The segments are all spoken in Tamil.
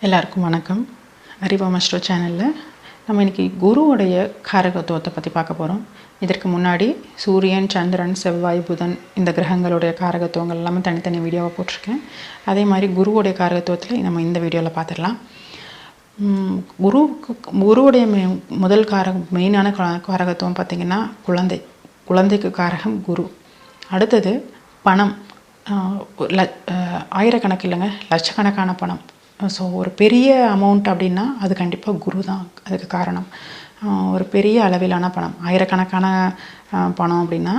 எல்லாருக்கும் வணக்கம். அறிவா மாஸ்டர் சேனலில் நம்ம இன்றைக்கி குருவுடைய காரகத்துவத்தை பற்றி பார்க்க போகிறோம். இதற்கு முன்னாடி சூரியன், சந்திரன், செவ்வாய், புதன் இந்த கிரகங்களுடைய காரகத்துவங்கள் எல்லாமே தனித்தனி வீடியோவாக போட்டிருக்கேன். அதே மாதிரி குருவுடைய காரகத்துவத்தில் நம்ம இந்த வீடியோவில் பார்த்துடலாம். குருவுடைய முதல் மெயினான காரகத்துவம் பார்த்திங்கன்னா குழந்தைக்கு காரகம் குரு. அடுத்தது பணம், ஆயிரக்கணக்கு இல்லைங்க, லட்சக்கணக்கான பணம். ஸோ ஒரு பெரிய அமௌண்ட் அப்படின்னா அது கண்டிப்பாக குரு தான் அதுக்கு காரணம். ஒரு பெரிய அளவிலான பணம், ஆயிரக்கணக்கான பணம் அப்படின்னா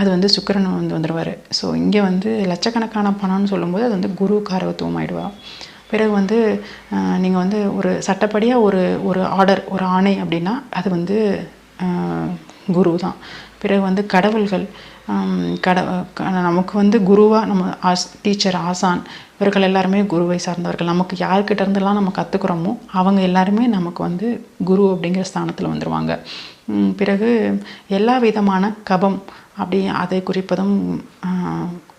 அது சுக்கிரன் வந்துடுவார். ஸோ இங்கே லட்சக்கணக்கான பணம்னு சொல்லும்போது அது குரு காரகத்துவம் ஆகிடுவா. பிறகு நீங்கள் ஒரு சட்டப்படியாக ஒரு ஆர்டர், ஒரு ஆணை அப்படின்னா அது குரு தான். பிறகு கடவுள்கள், நமக்கு குருவாக நம்ம டீச்சர், ஆசான் இவர்கள் எல்லாருமே குருவை சார்ந்தவர்கள். நமக்கு யார்கிட்ட இருந்தெல்லாம் நம்ம கற்றுக்குறோமோ அவங்க எல்லாருமே நமக்கு குரு அப்படிங்கிற ஸ்தானத்தில் வந்துடுவாங்க. பிறகு எல்லா விதமான கபம் அதை குறிப்பதும்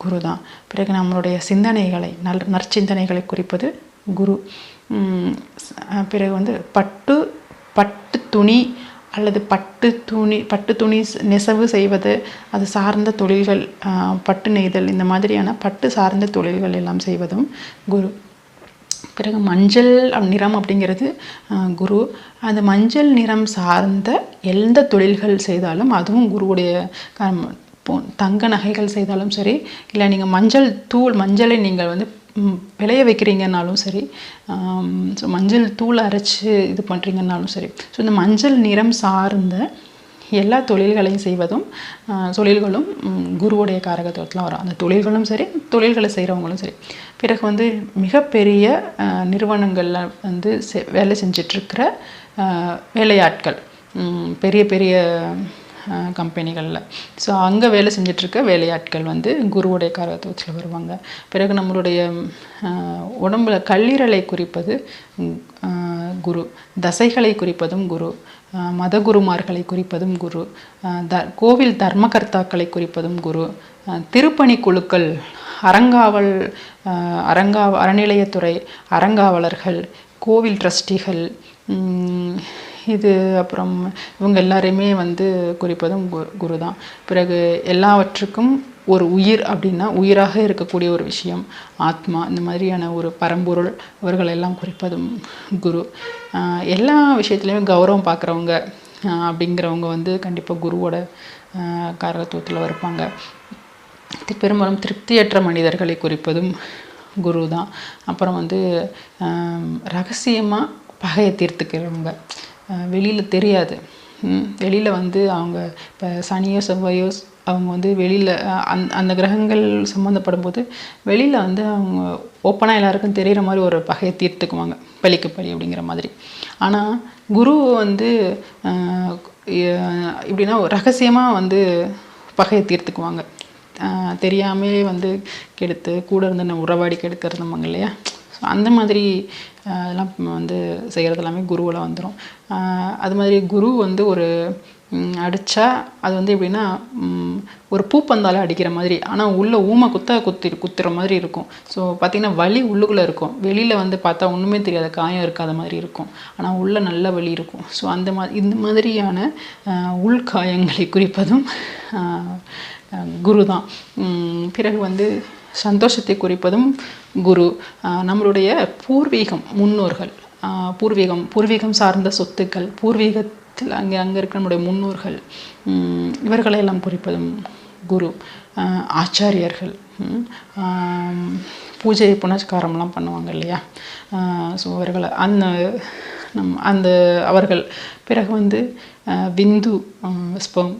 குரு தான். பிறகு நம்மளுடைய சிந்தனைகளை, நற்சிந்தனைகளை குறிப்பது குரு. பிறகு பட்டு துணி அல்லது பட்டு துணி நெசவு செய்வது, அது சார்ந்த தொழில்கள், பட்டு நெய்தல், இந்த மாதிரியான பட்டு சார்ந்த தொழில்கள் எல்லாம் செய்வதும் குரு. பிறகு மஞ்சள் நிறம் அப்படிங்கிறது குரு. அந்த மஞ்சள் நிறம் சார்ந்த எந்த தொழில்கள் செய்தாலும் அதுவும் குருவுடைய. தங்க நகைகள் செய்தாலும் சரி, இல்லை நீங்கள் மஞ்சளை நீங்கள் விளைய வைக்கிறீங்கன்னாலும் சரி, ஸோ மஞ்சள் தூள் அரைச்சி இது பண்ணுறீங்கன்னாலும் சரி, ஸோ இந்த மஞ்சள் நிறம் சார்ந்த எல்லா தொழில்களையும் செய்வதும் தொழில்களும் குருவுடைய காரகத்துவத்தில் வரும். அந்த தொழில்களும் சரி, தொழில்களை செய்கிறவங்களும் சரி. பிறகு மிகப்பெரிய நிறுவனங்களில் வேலை செஞ்சிட்ருக்கிற வேலையாட்கள், பெரிய பெரிய கம்பெனிகளில், ஸோ அங்கே வேலை செஞ்சிட்ருக்க வேலையாட்கள் குருவுடைய காரகத்துவத்தில் வருவாங்க. பிறகு நம்மளுடைய உடம்புல கல்லீரலை குறிப்பது குரு, தசைகளை குறிப்பதும் குரு, மதகுருமார்களை குறிப்பதும் குரு, கோவில் தர்மகர்த்தாக்களை குறிப்பதும் குரு, திருப்பணி குழுக்கள், அறநிலையத்துறை அறங்காவலர்கள், கோவில் ட்ரஸ்டிகள், இது அப்புறம் இவங்க எல்லாரையுமே குறிப்பதும் குரு தான். பிறகு எல்லாவற்றுக்கும் ஒரு உயிர் அப்படின்னா உயிராக இருக்கக்கூடிய ஒரு விஷயம், ஆத்மா, இந்த மாதிரியான ஒரு பரம்பொருள், இவர்களெல்லாம் குறிப்பதும் குரு. எல்லா விஷயத்துலையுமே கௌரவம் பார்க்குறவங்க அப்படிங்கிறவங்க கண்டிப்பாக குருவோட காரகத்துவத்தில் இருப்பாங்க. பெரும்பாலும் திருப்தியற்ற மனிதர்களை குறிப்பதும் குரு தான். அப்புறம் ரகசியமாக பகையை தீர்த்துக்கிறவங்க, வெளியில் தெரியாது, வெளியில் அவங்க இப்போ சனியோ செவ்வாயோ அவங்க வெளியில் அந்த கிரகங்கள் சம்மந்தப்படும் போது வெளியில் அவங்க ஓப்பனாக எல்லாருக்கும் தெரிகிற மாதிரி ஒரு பகையை தீர்த்துக்குவாங்க, பலிக்கு பலி அப்படிங்கிற மாதிரி. ஆனால் குரு இப்படின்னா ரகசியமாக பகையை தீர்த்துக்குவாங்க, தெரியாமலே கெடுத்து கூட இருந்து உறவாடி கெடுக்கிறதுமாங்க இல்லையா. ஸோ அந்த மாதிரி அதெல்லாம் செய்கிறது எல்லாமே குருவில் வந்துடும். அது மாதிரி குரு ஒரு அடித்தா அது எப்படின்னா ஒரு பூப்பந்தால் அடிக்கிற மாதிரி, ஆனால் உள்ளே ஊமை குத்துற மாதிரி இருக்கும். ஸோ பார்த்திங்கன்னா வலி உள்ளுக்குள்ளே இருக்கும், வெளியில் பார்த்தா ஒன்றுமே தெரியாத காயம் இருக்காத மாதிரி இருக்கும், ஆனால் உள்ளே நல்ல வலி இருக்கும். ஸோ இந்த மாதிரியான உள்காயங்களை குறிப்பதும் குரு தான். பிறகு சந்தோஷத்தை குறிப்பதும் குரு. நம்மளுடைய பூர்வீகம், முன்னோர்கள், பூர்வீகம் சார்ந்த சொத்துக்கள், பூர்வீகத்தில் அங்கே இருக்க நம்முடைய முன்னோர்கள், இவர்களையெல்லாம் குறிப்பதும் குரு. ஆச்சாரியர்கள், பூஜை புனஸ்காரம்லாம் பண்ணுவாங்க இல்லையா, ஸோ அவர்களை அவர்கள். பிறகு விந்து, ஸ்பெர்ம்,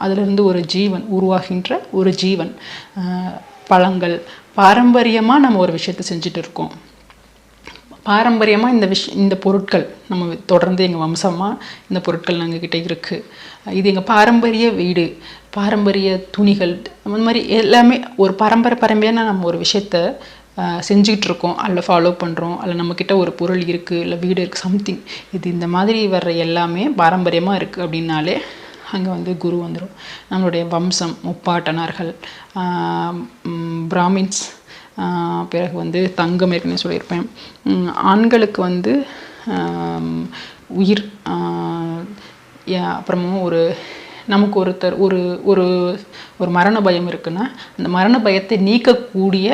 அதிலிருந்து ஒரு ஜீவன் உருவாகின்ற ஒரு ஜீவன், பழங்கள். பாரம்பரியமாக நம்ம ஒரு விஷயத்தை செஞ்சுட்டு இருக்கோம், பாரம்பரியமாக இந்த பொருட்கள் நம்ம தொடர்ந்து எங்கள் வம்சமாக இந்த பொருட்கள் நாங்கக்கிட்ட இருக்குது, இது எங்கள் பாரம்பரிய வீடு, பாரம்பரிய துணிகள், அந்த மாதிரி எல்லாமே ஒரு பரம்பரையான நம்ம ஒரு விஷயத்த செஞ்சிகிட்ருக்கோம், அதில் ஃபாலோ பண்ணுறோம், அதில் நம்மக்கிட்ட ஒரு பொருள் இருக்குது, இல்லை வீடு இருக்குது, சம்திங், இது இந்த மாதிரி வர்ற எல்லாமே பாரம்பரியமாக இருக்குது அப்படின்னாலே அங்கே குரு வந்துடும். நம்மளுடைய வம்சம், முப்பாட்டனார்கள், பிராமின்ஸ், பிறகு வந்து தங்கம் ஏற்கனவே சொல்லியிருப்பேன். ஆண்களுக்கு வந்து உயிர். அப்புறமும் நமக்கு ஒரு ஒரு ஒரு மரண பயம் இருக்குன்னா அந்த மரண பயத்தை நீக்கக்கூடிய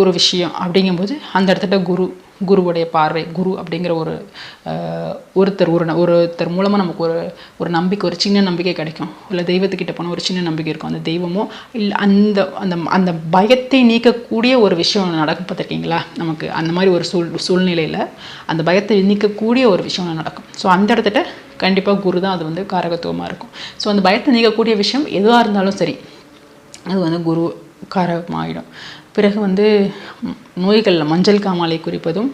ஒரு விஷயம் அப்படிங்கும்போது அந்த இடத்துல குருவுடைய பார்வை, குரு அப்படிங்கிற ஒருத்தர் மூலமாக நமக்கு ஒரு நம்பிக்கை, ஒரு சின்ன நம்பிக்கை கிடைக்கும். இல்லை தெய்வத்துக்கிட்ட போனால் ஒரு சின்ன நம்பிக்கை இருக்கும். அந்த தெய்வமோ இல்லை அந்த அந்த அந்த பயத்தை நீக்கக்கூடிய ஒரு விஷயம் நடக்கும் பார்த்துருக்கீங்களா? நமக்கு அந்த மாதிரி ஒரு சூழ்நிலையில் அந்த பயத்தை நீக்கக்கூடிய ஒரு விஷயம் நடக்கும். ஸோ அந்த இடத்துல கண்டிப்பாக குரு தான் அது வந்து காரகத்துவமாக இருக்கும். ஸோ அந்த பயத்தை நீக்கக்கூடிய விஷயம் எதுவாக இருந்தாலும் சரி, அது வந்து குரு காரகமாகிடும். பிறகு வந்து நோய்களில் மஞ்சள் காமாலை குறிப்பதும்,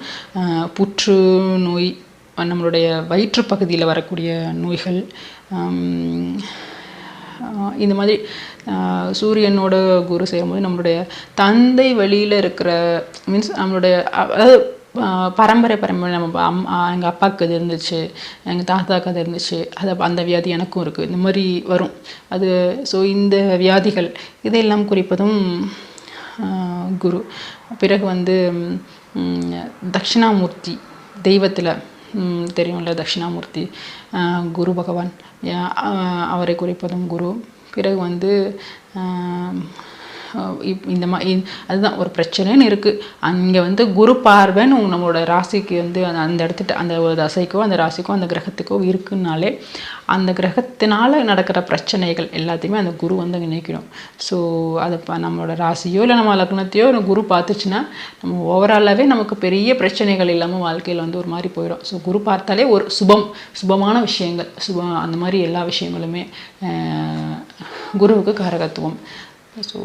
புற்றுநோய், நம்மளுடைய வயிற்று பகுதியில் வரக்கூடிய நோய்கள், இந்த மாதிரி சூரியனோட குரு சேரும்போது நம்மளுடைய தந்தை வழியில் இருக்கிற மீன்ஸ் நம்மளுடைய அதாவது பரம்பரை நம்ம எங்கள் அப்பாவுக்கு அது இருந்துச்சு, எங்கள் தாத்தாவுக்கு அது இருந்துச்சு, அந்த வியாதி எனக்கும் இருக்குது, இந்த மாதிரி வரும் அது. ஸோ இந்த வியாதிகள் இதையெல்லாம் குறிப்பதும் குரு. பிறகு வந்து தட்சிணாமூர்த்தி, தெய்வத்தில் தெரியும்ல தட்சிணாமூர்த்தி, குரு பகவான், அவரை குறிப்பதும் குரு. பிறகு வந்து இந்த மாதிரி அதுதான் ஒரு பிரச்சனைன்னு இருக்குது. அங்கே வந்து குரு பார்வைன்னு நம்மளோட ராசிக்கு வந்து அந்த இடத்துட்டு அந்த ஒரு தசைக்கோ அந்த ராசிக்கோ அந்த கிரகத்துக்கோ இருக்குன்னாலே அந்த கிரகத்தினால நடக்கிற பிரச்சனைகள் எல்லாத்தையுமே அந்த குரு வந்து அங்கே நீக்கிடும். ஸோ அதை நம்மளோட ராசியோ இல்லை நம்ம லக்னத்தையோ குரு பார்த்துச்சுன்னா நம்ம ஓவராலாகவே நமக்கு பெரிய பிரச்சனைகள் இல்லாமல் வாழ்க்கையில் வந்து ஒரு மாதிரி போயிடும். ஸோ குரு பார்த்தாலே ஒரு சுபமான விஷயங்கள், அந்த மாதிரி எல்லா விஷயங்களுமே குருவுக்கு காரகத்துவம். ஸோ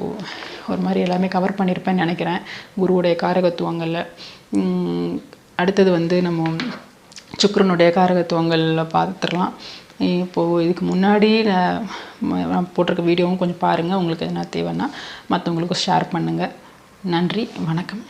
ஒரு மாதிரி எல்லாமே கவர் பண்ணியிருப்பேன்னு நினைக்கிறேன் குருவுடைய காரகத்துவங்களில். அடுத்தது வந்து நம்ம சுக்கிரனுடைய காரகத்துவங்களில் பார்த்துடலாம். இப்போது இதுக்கு முன்னாடி நான் போட்டிருக்க வீடியோவும் கொஞ்சம் பாருங்கள். உங்களுக்கு எதனா தேவைன்னா மற்றவங்களுக்கும் ஷேர் பண்ணுங்கள். நன்றி, வணக்கம்.